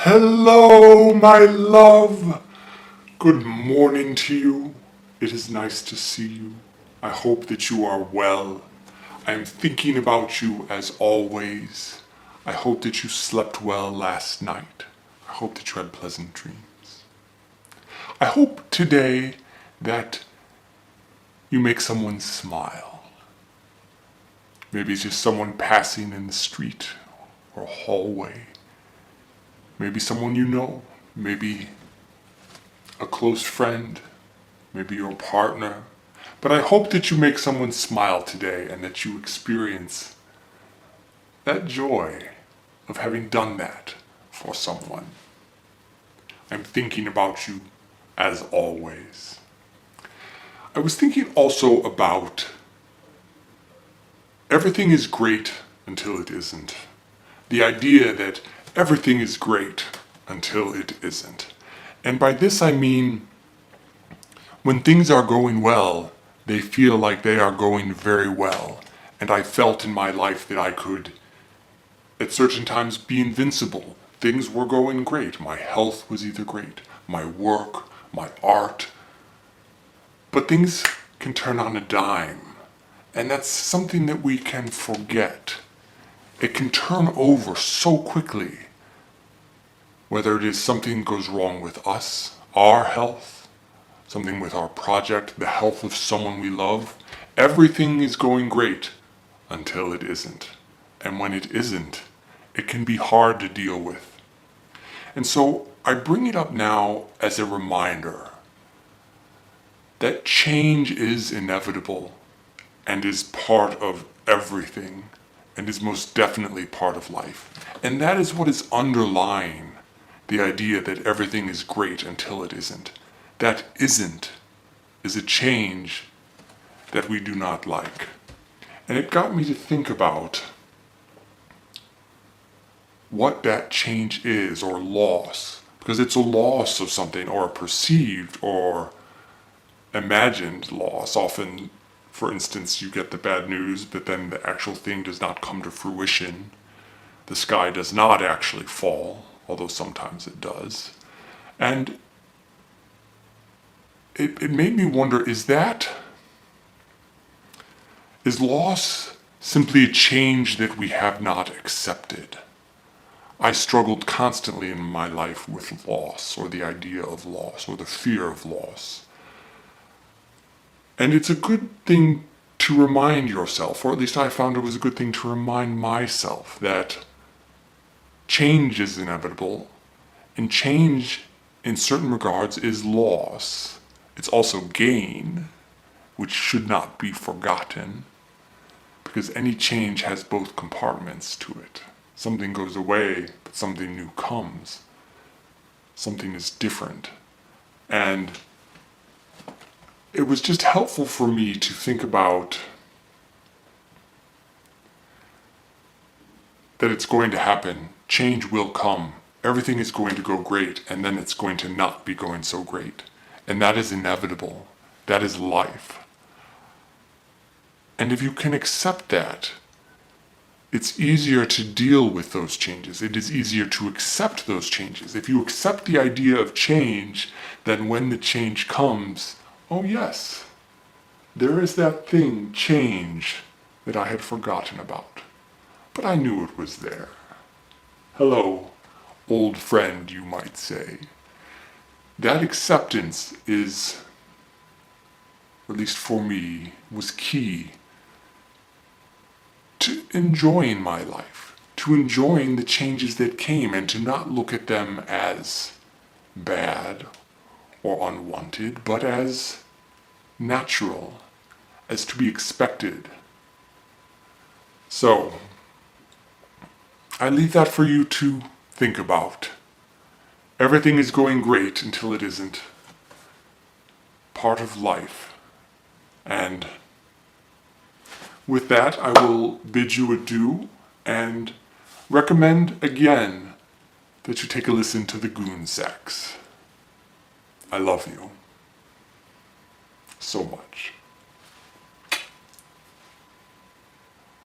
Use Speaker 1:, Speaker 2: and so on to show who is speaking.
Speaker 1: Hello, my love. Good morning to you. It is nice to see you. I hope that you are well. I am thinking about you as always. I hope that you slept well last night. I hope that you had pleasant dreams. I hope today that you make someone smile. Maybe it's just someone passing in the street or hallway. Maybe someone you know, maybe a close friend, maybe your partner. But I hope that you make someone smile today and that you experience that joy of having done that for someone. I'm thinking about you as always. I was thinking also about everything is great until it isn't. The idea that everything is great until it isn't. And by this I mean, when things are going well, they feel like they are going very well. And I felt in my life that I could, at certain times, be invincible. Things were going great. My health was either great, my work, my art. But things can turn on a dime. And that's something that we can forget. It can turn over so quickly. Whether it is something goes wrong with us, our health, something with our project, the health of someone we love, everything is going great until it isn't. And when it isn't, it can be hard to deal with. And so I bring it up now as a reminder that change is inevitable and is part of everything and is most definitely part of life. And that is what is underlying the idea that everything is great until it isn't. That isn't is a change that we do not like. And it got me to think about what that change is, or loss. Because it's a loss of something, or a perceived or imagined loss. Often, for instance, you get the bad news, but then the actual thing does not come to fruition. The sky does not actually fall, although sometimes it does. And it made me wonder, is loss simply a change that we have not accepted? I struggled constantly in my life with loss, or the idea of loss, or the fear of loss. And it's a good thing to remind yourself, or at least I found it was a good thing to remind myself, that change is inevitable, and change in certain regards is loss. It's also gain, which should not be forgotten, because any change has both compartments to it. Something goes away, but something new comes. Something is different. And it was just helpful for me to think about that it's going to happen. Change will come. Everything is going to go great, and then it's going to not be going so great. And that is inevitable. That is life. And if you can accept that, it's easier to deal with those changes. It is easier to accept those changes. If you accept the idea of change, then when the change comes, oh yes, there is that thing, change, that I had forgotten about. But I knew it was there. Hello, old friend, you might say. That acceptance is, at least for me, was key to enjoying my life, to enjoying the changes that came, and to not look at them as bad or unwanted, but as natural, as to be expected. So, I leave that for you to think about. Everything is going great until it isn't. Part of life. And with that, I will bid you adieu and recommend again that you take a listen to the Goon Sax. I love you so much.